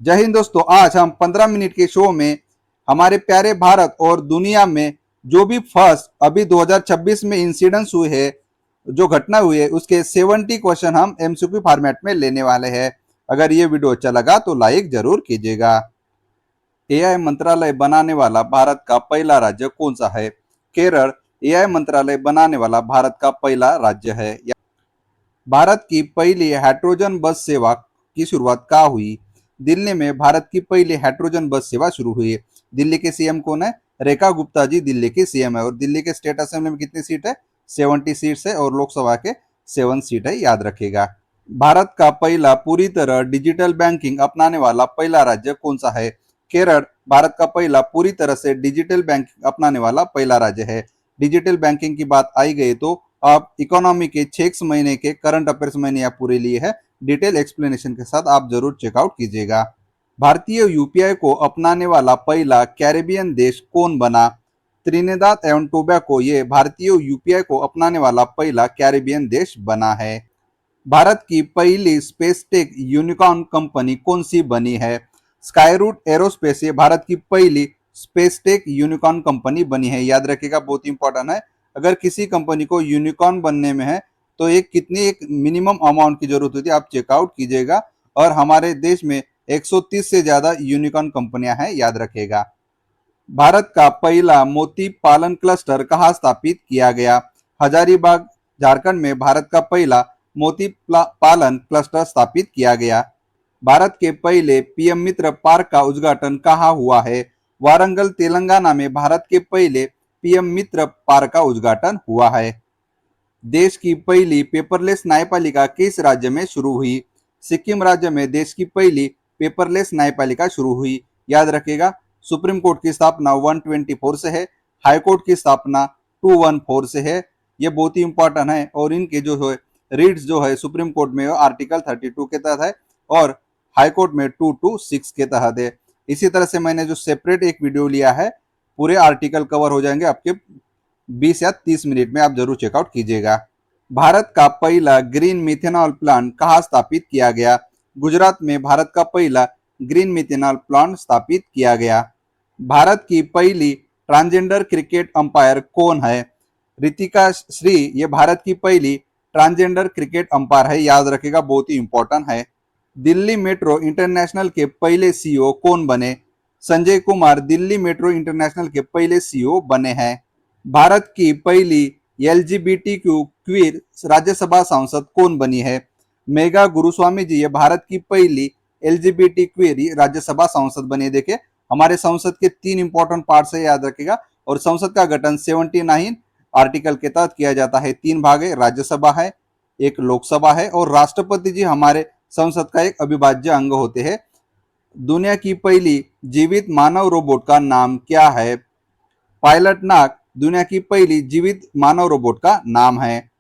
जय हिंद दोस्तों। आज हम 15 मिनट के शो में हमारे प्यारे भारत और दुनिया में जो भी फर्स्ट अभी 2026 में इंसिडेंट्स हुए हैं, जो घटना हुई है, उसके 70 क्वेश्चन हम एमसीक्यू फॉर्मेट में लेने वाले हैं। अगर ये वीडियो अच्छा लगा तो लाइक जरूर कीजिएगा। एआई मंत्रालय बनाने वाला भारत का पहला राज्य कौन सा है? केरल एआई मंत्रालय बनाने वाला भारत का पहला राज्य है। भारत की पहली हाइड्रोजन बस सेवा की शुरुआत कहाँ हुई? दिल्ली में भारत की पहली हाइड्रोजन बस सेवा शुरू हुई है। दिल्ली के सीएम कौन है? रेखा गुप्ता जी दिल्ली के सीएम है। और दिल्ली के स्टेट असेंबली में कितनी सीट है? 70 सीट्स है। और लोकसभा के 7 सीट है, याद रखेगा। भारत का पहला पूरी तरह डिजिटल बैंकिंग अपनाने वाला पहला राज्य कौन सा है? केरल भारत का पहला पूरी तरह से डिजिटल बैंकिंग अपनाने वाला पहला राज्य है। डिजिटल बैंकिंग की बात आई गई तो आप इकोनॉमी के 6 महीने के करंट अफेयर्स मैंने यहाँ पूरे लिए है, डिटेल एक्सप्लेनेशन के साथ आप जरूर चेकआउट कीजिएगा। भारतीय यूपीआई को अपनाने वाला पहला कैरेबियन देश कौन बना? त्रिनिदाद एवं टोबैगो ये भारतीय यूपीआई को अपनाने वाला पहला कैरेबियन देश बना है। भारत की पहली स्पेस टेक यूनिकॉर्न कंपनी कौन सी बनी है? स्काईरूट एरोस्पेस ये भारत की पहली स्पेस टेक यूनिकॉर्न कंपनी बनी है, याद रखिएगा, बहुत इंपॉर्टेंट है। अगर किसी कंपनी को यूनिकॉर्न बनने में है तो एक मिनिमम अमाउंट की जरूरत होती है, आप चेकआउट कीजिएगा। और हमारे देश में 130 से ज्यादा यूनिकॉर्न कंपनियां हैं, याद रखेगा। भारत का पहला मोती पालन क्लस्टर कहाँ स्थापित किया गया? हजारीबाग झारखंड में भारत का पहला मोती पालन क्लस्टर स्थापित किया गया। भारत के पहले पीएम मित्र पार्क का उद्घाटन कहाँ हुआ है? वारंगल तेलंगाना में भारत के पहले पीएम मित्र पार्क का उद्घाटन हुआ है। देश की पहली पेपरलेस न्यायपालिका किस राज्य में शुरू हुई? सिक्किम राज्य में देश की पहली पेपरलेस न्यायपालिका शुरू हुई, याद रखेगा। सुप्रीम कोर्ट की स्थापना 124 से है, हाई कोर्ट की स्थापना 214 से है। ये बहुत ही इंपॉर्टेंट है। और इनके जो है रीड्स जो है सुप्रीम कोर्ट में आर्टिकल 32 के तहत है और हाई कोर्ट में 226 के तहत है। इसी तरह से मैंने जो सेपरेट एक वीडियो लिया है, पूरे आर्टिकल कवर हो जाएंगे आपके 20 या 30 मिनट में, आप जरूर चेकआउट कीजिएगा। भारत का पहला ग्रीन मिथेनॉल प्लांट कहाँ स्थापित किया गया? गुजरात में भारत का पहला ग्रीन मिथेनॉल प्लांट स्थापित किया गया। भारत की पहली ट्रांसजेंडर क्रिकेट अंपायर कौन है? रितिका श्री ये भारत की पहली ट्रांसजेंडर क्रिकेट अंपायर है, याद रखेगा, बहुत ही इंपॉर्टेंट है। दिल्ली मेट्रो इंटरनेशनल के पहले सीईओ कौन बने? संजय कुमार दिल्ली मेट्रो इंटरनेशनल के पहले सीईओ बने हैं। भारत की पहली एलजीबीटीक्यू क्वीर राज्यसभा सांसद कौन बनी है? मेघा गुरुस्वामी जी ये भारत की पहली एलजीबीटी क्वीर राज्यसभा सांसद बनी है। देखिए, हमारे संसद के 3 इंपॉर्टेंट पार्ट्स है, याद रखेगा। और संसद का गठन 79 आर्टिकल के तहत किया जाता है। 3 भाग है, राज्यसभा है, एक लोकसभा है और राष्ट्रपति जी हमारे संसद का एक अविभाज्य अंग होते हैं। दुनिया की पहली जीवित मानव रोबोट का नाम क्या है? पायलट नाग दुनिया की पहली जीवित मानव रोबोट का नाम है।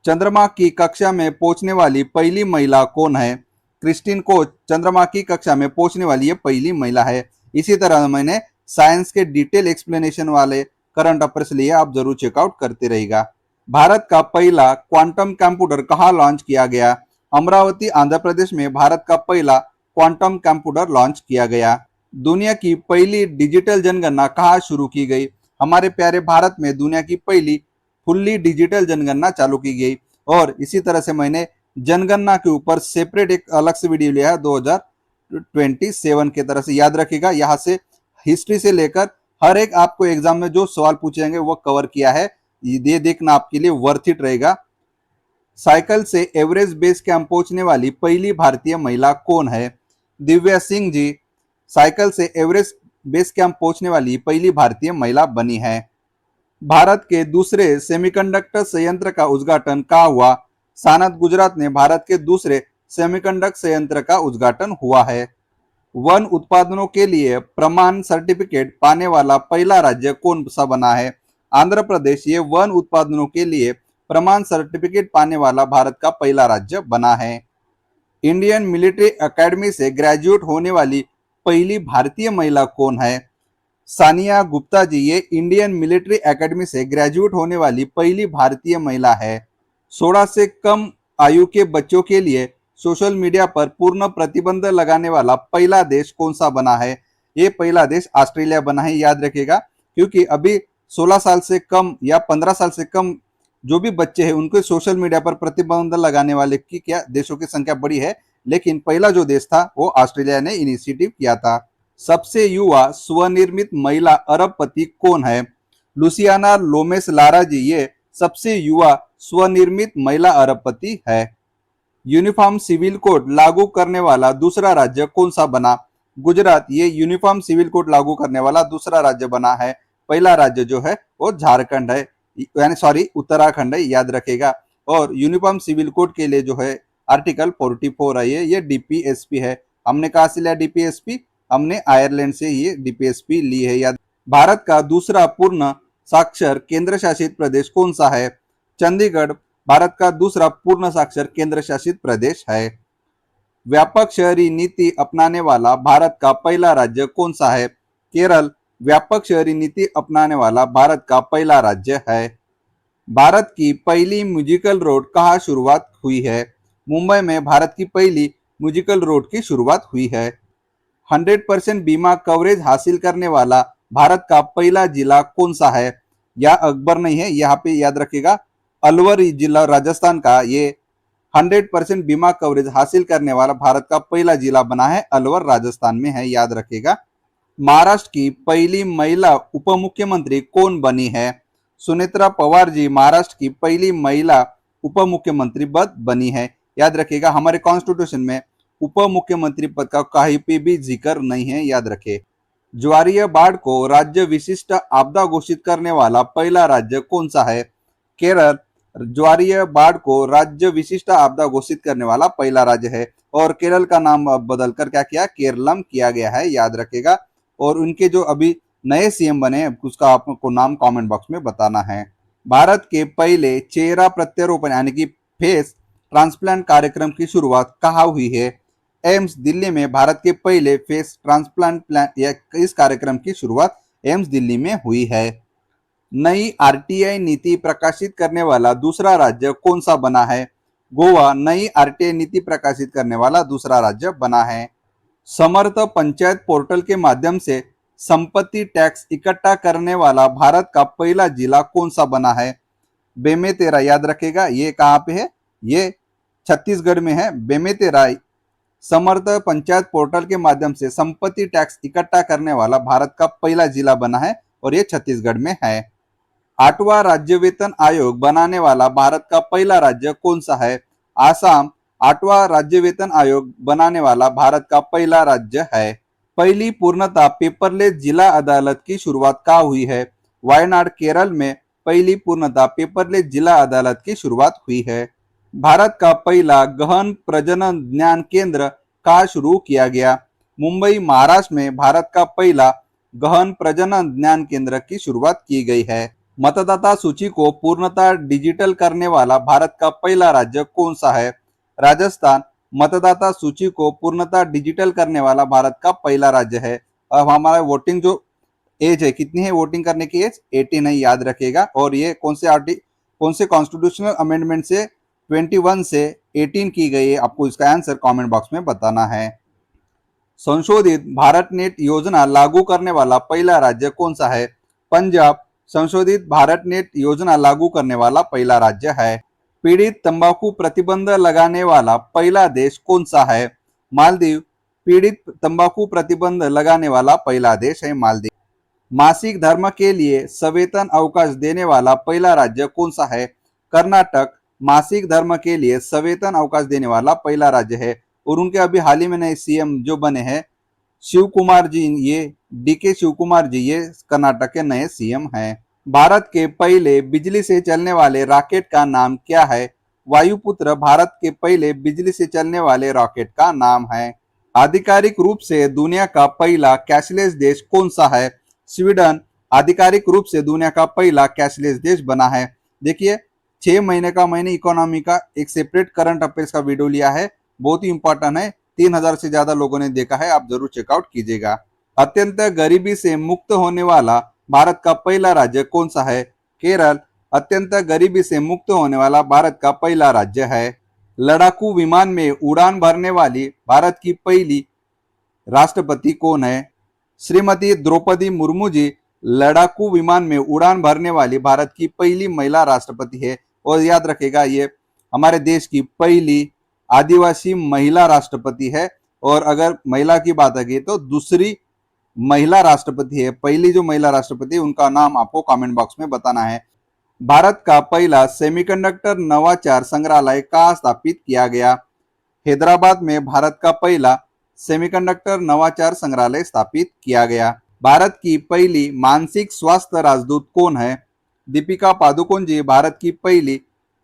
चंद्रमा की कक्षा में पहुंचने वाली पहली महिला कौन है? क्रिस्टीन कोच चंद्रमा की कक्षा में पहुंचने वाली ये पहली महिला है। इसी तरह मैंने साइंस के डिटेल एक्सप्लेनेशन वाले करंट अफेयर्स लिए, आप जरूर चेकआउट करते रहेगा। भारत का पहला क्वांटम कंप्यूटर कहाँ लॉन्च किया गया? अमरावती आंध्र प्रदेश में भारत का पहला क्वांटम कंप्यूटर लॉन्च किया गया। दुनिया की पहली डिजिटल जनगणना कहाँ शुरू की गई? हमारे प्यारे भारत में दुनिया की पहली फुल्ली डिजिटल जनगणना चालू की गई। और इसी तरह से मैंने जनगणना के ऊपर सेपरेट एक अलग से वीडियो लिया है 2027 के तरह से, याद रखिएगा। यहाँ से हिस्ट्री से लेकर हर एक आपको एग्जाम में जो सवाल पूछे जाएंगे वो कवर किया है, ये देखना आपके लिए वर्थ इट रहेगा। साइकिल से एवरेस्ट बेस कैंप पहुंचने वाली पहली भारतीय महिला कौन है? दिव्या सिंह जी साइकिल से एवरेस्ट बेस कैंप पहुंचने वाली पहली भारतीय महिला बनी है। भारत के दूसरे सेमीकंडक्टर संयंत्र का उद्घाटन कहाँ हुआ? सानद गुजरात में भारत के दूसरे सेमीकंडक्टर संयंत्र का उद्घाटन हुआ है। वन उत्पादनों के लिए प्रमाण सर्टिफिकेट पाने वाला पहला राज्य कौन सा बना है? आंध्र प्रदेश ये वन उत्पादनों के लिए प्रमाण सर्टिफिकेट पाने वाला भारत का पहला राज्य बना है। इंडियन मिलिट्री एकेडमी से ग्रेजुएट होने वाली पहली भारतीय महिला कौन है? सानिया गुप्ता जी ये इंडियन मिलिट्री एकेडमी से ग्रेजुएट होने वाली पहली भारतीय महिला है। 16 से कम आयु के बच्चों के लिए सोशल मीडिया पर पूर्ण प्रतिबंध लगाने वाला पहला देश कौन सा बना है? ये पहला देश ऑस्ट्रेलिया बना है, याद रखिएगा। क्योंकि अभी 16 साल से कम या 15 साल से कम जो भी बच्चे हैं उनको सोशल मीडिया पर प्रतिबंध लगाने वाले की क्या देशों की संख्या बड़ी है, लेकिन पहला जो देश था वो ऑस्ट्रेलिया ने इनिशिएटिव किया था। सबसे युवा स्वनिर्मित महिला अरबपति कौन है? लुसियाना लोमेस लारा जी ये सबसे युवा स्वनिर्मित महिला अरबपति है। यूनिफॉर्म सिविल कोड लागू करने वाला दूसरा राज्य कौन सा बना? गुजरात ये यूनिफॉर्म सिविल कोड लागू करने वाला दूसरा राज्य बना है। पहला राज्य जो है वो झारखंड है, यानी सॉरी उत्तराखंड है, याद रखेगा। और यूनिफॉर्म सिविल कोड के लिए जो है आर्टिकल 44 है, ये डीपीएसपी है। हमने कहा से लिया डीपीएसपी? हमने आयरलैंड से ये डीपीएसपी ली है, याद। भारत का दूसरा पूर्ण साक्षर केंद्र शासित प्रदेश कौन सा है? चंडीगढ़ भारत का दूसरा पूर्ण साक्षर केंद्र शासित प्रदेश है। व्यापक शहरी नीति अपनाने वाला भारत का पहला राज्य कौन सा है? केरल व्यापक शहरी नीति अपनाने वाला भारत का पहला राज्य है। भारत की पहली म्यूजिकल रोड कहाँ शुरुआत हुई है? मुंबई में भारत की पहली म्यूजिकल रोड की शुरुआत हुई है। 100% बीमा कवरेज हासिल करने वाला भारत का पहला जिला कौन सा है? या अकबर नहीं है, यहाँ पे याद रखिएगा अलवर जिला राजस्थान का ये 100% बीमा कवरेज हासिल करने वाला भारत का पहला जिला बना है, अलवर राजस्थान में है, याद रखिएगा। महाराष्ट्र की पहली महिला उप मुख्यमंत्री कौन बनी है? सुनेत्रा पवार जी महाराष्ट्र की पहली महिला उप मुख्यमंत्री पद बनी है, याद रखिएगा। हमारे कॉन्स्टिट्यूशन में उप मुख्यमंत्री पद का कहीं पे भी जिक्र नहीं है, याद रखे। ज्वारीय बाढ़ को राज्य विशिष्ट आपदा घोषित करने वाला पहला राज्य कौन सा है? केरल ज्वारीय बाढ़ को राज्य विशिष्ट आपदा घोषित करने वाला पहला राज्य है। और केरल का नाम बदलकर क्या किया? केरलम किया गया है, याद रखेगा। और उनके जो अभी नए सीएम बने उसका आपको नाम कमेंट बॉक्स में बताना है। भारत के पहले चेहरा प्रत्यारोपण यानी कि फेस ट्रांसप्लांट कार्यक्रम की शुरुआत कहाँ हुई है? एम्स दिल्ली में भारत के पहले फेस ट्रांसप्लांट या इस कार्यक्रम की शुरुआत एम्स दिल्ली में हुई है। नई आरटीआई नीति प्रकाशित करने वाला दूसरा राज्य कौन सा बना है? गोवा नई आरटीआई नीति प्रकाशित करने वाला दूसरा राज्य बना है। समर्थ पंचायत पोर्टल के माध्यम से संपत्ति टैक्स इकट्ठा करने वाला भारत का पहला जिला कौन सा बना है? बेमेतरा, याद रखेगा। ये कहाँ पे है? ये छत्तीसगढ़ में है, बेमेतरा। समर्थ पंचायत पोर्टल के माध्यम से संपत्ति टैक्स इकट्ठा करने वाला भारत का पहला जिला बना है और ये छत्तीसगढ़ में है। 8वां राज्य वेतन आयोग बनाने वाला भारत का पहला राज्य कौन सा है? आसाम 8वां राज्य वेतन आयोग बनाने वाला भारत का पहला राज्य है। पहली पूर्णतः पेपरलेस जिला अदालत की शुरुआत कहाँ हुई है? वायनाड केरल में पहली पूर्णतः पेपरलेस जिला अदालत की शुरुआत हुई है। भारत का पहला गहन प्रजनन ज्ञान केंद्र कहाँ शुरू किया गया? मुंबई महाराष्ट्र में भारत का पहला गहन प्रजनन ज्ञान केंद्र की शुरुआत की गई है। मतदाता सूची को पूर्णतः डिजिटल करने वाला भारत का पहला राज्य कौन सा है? राजस्थान मतदाता सूची को पूर्णतः डिजिटल करने वाला भारत का पहला राज्य है। अब हमारा वोटिंग जो एज है, कितनी है वोटिंग करने की एज? 18 है, याद रखेगा। और ये कौन से कॉन्स्टिट्यूशनल अमेंडमेंट से 21 से 18 की गई है? आपको इसका आंसर कमेंट बॉक्स में बताना है। संशोधित भारत नेट योजना लागू करने वाला पहला राज्य कौन सा है? पंजाब संशोधित भारत नेट योजना लागू करने वाला पहला राज्य है। पीड़ित तंबाकू प्रतिबंध लगाने वाला पहला देश कौन सा है? मालदीव पीड़ित तंबाकू प्रतिबंध लगाने वाला पहला देश है मालदीव। मासिक धर्म के लिए सवेतन अवकाश देने वाला पहला राज्य कौन सा है? कर्नाटक मासिक धर्म के लिए सवेतन अवकाश देने वाला पहला राज्य है। और उनके अभी हाल ही में नए सीएम जो बने हैं शिव कुमार जी, ये डीके शिव कुमार जी, ये कर्नाटक के नए सीएम हैं। भारत के पहले बिजली से चलने वाले रॉकेट का नाम क्या है? वायुपुत्र भारत के पहले बिजली से चलने वाले रॉकेट का नाम है। आधिकारिक रूप से दुनिया का पहला कैशलेस देश कौन सा है? स्वीडन आधिकारिक रूप से दुनिया का पहला कैशलेस देश बना है। देखिए 6 महीने का मैंने इकोनॉमी का एक सेपरेट करंट अफेयर्स का वीडियो लिया है, बहुत ही इंपॉर्टेंट है। 3000 से ज्यादा लोगों ने देखा है, आप जरूर चेकआउट कीजिएगा। अत्यंत गरीबी से मुक्त होने वाला भारत का पहला राज्य कौन सा है? केरल अत्यंत गरीबी से मुक्त होने वाला भारत का पहला राज्य है। लड़ाकू विमान में उड़ान भरने वाली भारत की पहली राष्ट्रपति कौन है? श्रीमती द्रौपदी मुर्मू जी लड़ाकू विमान में उड़ान भरने वाली भारत की पहली महिला राष्ट्रपति है। और याद रखेगा ये हमारे देश की पहली आदिवासी महिला राष्ट्रपति है। और अगर महिला की बात आएगी तो दूसरी महिला राष्ट्रपति है। पहली जो महिला राष्ट्रपति उनका नाम आपको कमेंट बॉक्स में बताना है। भारत का पहला सेमीकंडक्टर नवाचार संग्रहालय कहाँ स्थापित किया गया? हैदराबाद में भारत का पहला सेमीकंडक्टर नवाचार संग्रहालय स्थापित किया गया। भारत की पहली मानसिक स्वास्थ्य राजदूत कौन है? दीपिका पादुकोण जी भारत की पहली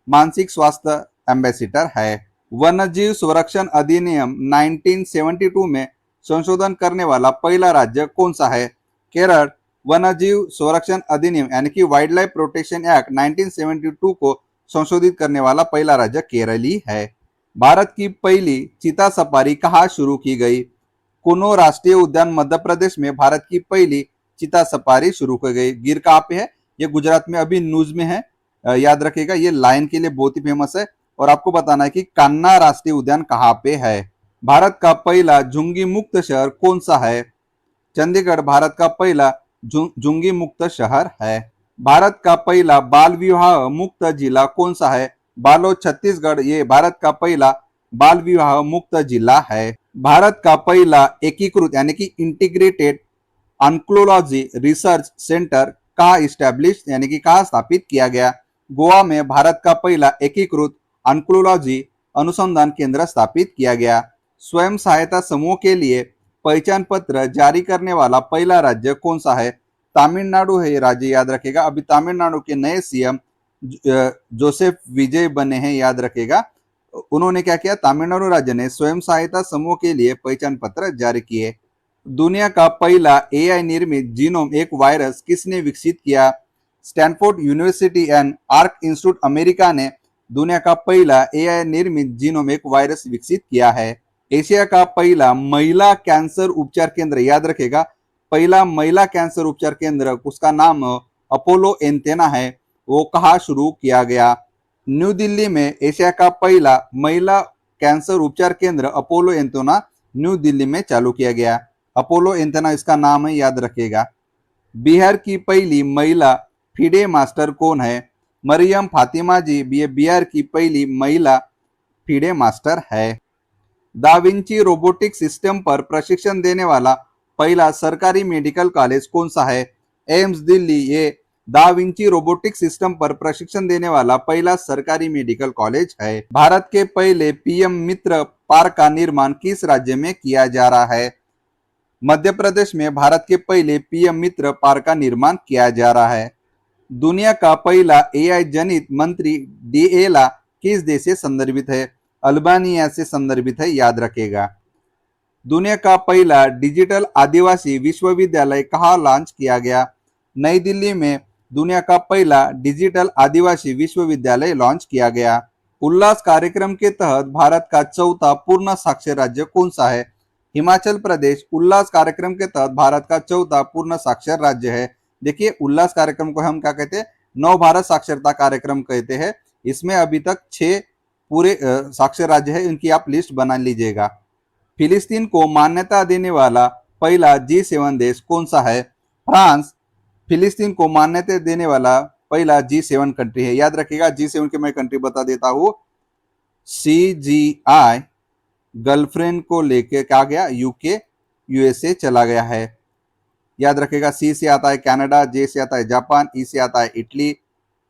मानसिक स्वास्थ्य एम्बेसडर है। वन्यजीव संरक्षण अधिनियम 1972 में संशोधन करने वाला पहला राज्य कौन सा है? केरल वन्यजीव संरक्षण अधिनियम यानी कि वाइल्ड लाइफ प्रोटेक्शन एक्ट 1972 को संशोधित करने वाला पहला राज्य केरल ही है। भारत की पहली चीता सफारी कहाँ शुरू की गई? कुनो राष्ट्रीय उद्यान मध्य प्रदेश में भारत की पहली चीता सफारी शुरू की गई। गिर कहाँ पे है? ये गुजरात में अभी न्यूज में है। याद रखिएगा ये लायन के लिए बहुत ही फेमस है। और आपको बताना है कि कान्हा राष्ट्रीय उद्यान कहाँ पे है। भारत का पहला झुंगी मुक्त शहर कौन सा है? चंडीगढ़ भारत का पहला झुंगी मुक्त शहर है। भारत का पहला बाल विवाह मुक्त जिला कौन सा है? बालोद छत्तीसगढ़ ये भारत का पहला बाल विवाह मुक्त जिला है। भारत का पहला एकीकृत यानी कि इंटीग्रेटेड ऑन्कोलॉजी रिसर्च सेंटर कहाँ इस्टेब्लिश यानी कि कहाँ स्थापित किया गया? गोवा में भारत का पहला एकीकृत ऑन्कोलॉजी अनुसंधान केंद्र स्थापित किया गया। स्वयं सहायता समूह के लिए पहचान पत्र जारी करने वाला पहला राज्य कौन सा है? तमिलनाडु है ये राज्य, याद रखेगा। अभी तमिलनाडु के नए सीएम जोसेफ विजय बने हैं, याद रखेगा। उन्होंने क्या किया? तमिलनाडु राज्य ने स्वयं सहायता समूह के लिए पहचान पत्र जारी किए। दुनिया का पहला एआई निर्मित जीनोम एक वायरस किसने विकसित किया? Stanford university and arc institute America ने दुनिया का पहला एआई निर्मित जीनोम एक वायरस विकसित किया है। एशिया का पहला महिला कैंसर उपचार केंद्र, याद रखेगा, पहला महिला कैंसर उपचार केंद्र उसका नाम अपोलो एंटेना है, वो कहाँ शुरू किया गया? न्यू दिल्ली में एशिया का पहला महिला कैंसर उपचार केंद्र अपोलो एंटेना न्यू दिल्ली में चालू किया गया। अपोलो एंटेना इसका नाम है, याद रखेगा। बिहार की पहली महिला फिडे मास्टर कौन है? मरियम फातिमा जी ये बिहार की पहली महिला फिडे मास्टर है। दा विंची रोबोटिक सिस्टम पर प्रशिक्षण देने वाला पहला सरकारी मेडिकल कॉलेज कौन सा है? एम्स दिल्ली ये दा विंची रोबोटिक सिस्टम पर प्रशिक्षण देने वाला पहला सरकारी मेडिकल कॉलेज है। भारत के पहले पीएम मित्र पार्क का निर्माण किस राज्य में किया जा रहा है? मध्य प्रदेश में भारत के पहले पीएम मित्र पार्क का निर्माण किया जा रहा है। दुनिया का पहला एआई जनित मंत्री डीएला किस देश से संदर्भित है? अल्बानिया से संदर्भित है, याद रखेगा। दुनिया का पहला डिजिटल आदिवासी विश्वविद्यालय कहाँ लॉन्च किया गया? नई दिल्ली में दुनिया का पहला डिजिटल आदिवासी विश्वविद्यालय लॉन्च किया गया। उल्लास कार्यक्रम के तहत भारत का चौथा पूर्ण साक्षर राज्य कौन सा है? हिमाचल प्रदेश उल्लास कार्यक्रम के तहत भारत का चौथा पूर्ण साक्षर राज्य है। देखिए उल्लास कार्यक्रम को हम क्या कहते हैं? नव भारत साक्षरता कार्यक्रम कहते हैं। इसमें अभी तक 6 पूरे साक्षर राज्य है, इनकी आप लिस्ट बना लीजिएगा। फिलिस्तीन को मान्यता देने वाला पहला G7 देश कौन सा है? फ्रांस फिलिस्तीन को मान्यता देने वाला पहला G7 कंट्री है, याद रखिएगा। G7 के मैं कंट्री बता देता हूँ। CGI गर्लफ्रेंड को लेके क्या गया? यूके यूएसए चला गया है, याद रखेगा। सी से आता है कनाडा, जे से आता है जापान, ई से आता है इटली,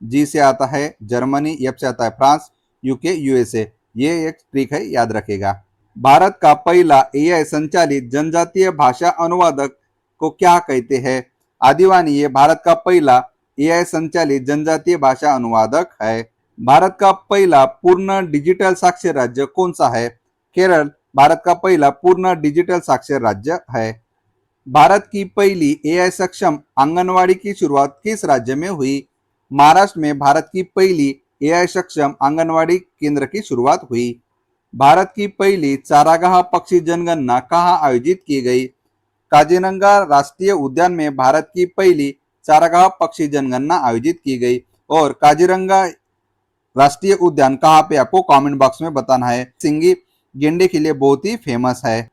जी से आता है जर्मनी, एफ से आता है फ्रांस, यूके यूएसए। ये एक ट्रिक है, याद रखेगा। भारत का पहला एआई संचालित जनजातीय भाषा अनुवादक को क्या कहते हैं? आदिवानी ये भारत का पहला एआई संचालित जनजातीय भाषा अनुवादक है। भारत का पहला पूर्ण डिजिटल साक्षर राज्य कौन सा है? केरल भारत का पहला पूर्ण डिजिटल साक्षर राज्य है। भारत की पहली एआई सक्षम आंगनवाड़ी की शुरुआत किस राज्य में हुई? महाराष्ट्र में भारत की पहली एआई सक्षम आंगनवाड़ी केंद्र की शुरुआत हुई। भारत की पहली चारागाह पक्षी जनगणना कहाँ आयोजित की गई? काजीरंगा राष्ट्रीय उद्यान में भारत की पहली चारागाह पक्षी जनगणना आयोजित की गई। और काजीरंगा राष्ट्रीय उद्यान कहाँ पे, आपको कमेंट बॉक्स में बताना है। सिंगी गेंडे के लिए बहुत ही फेमस है।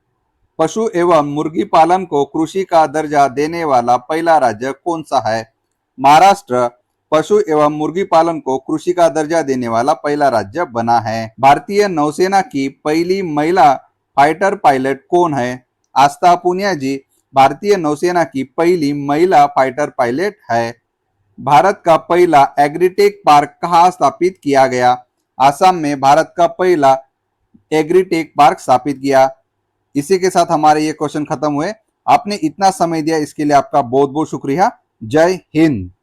पशु एवं मुर्गी पालन को कृषि का दर्जा देने वाला पहला राज्य कौन सा है? महाराष्ट्र पशु एवं मुर्गी पालन को कृषि का दर्जा देने वाला पहला राज्य बना है। भारतीय नौसेना की पहली महिला फाइटर पायलट कौन है? आस्था पुनिया जी भारतीय नौसेना की पहली महिला फाइटर पायलट है। भारत का पहला एग्रीटेक पार्क कहाँ स्थापित किया गया? असम में भारत का पहला एग्रीटेक पार्क स्थापित किया। इसी के साथ हमारे ये क्वेश्चन खत्म हुए। आपने इतना समय दिया इसके लिए आपका बहुत बहुत शुक्रिया। जय हिंद।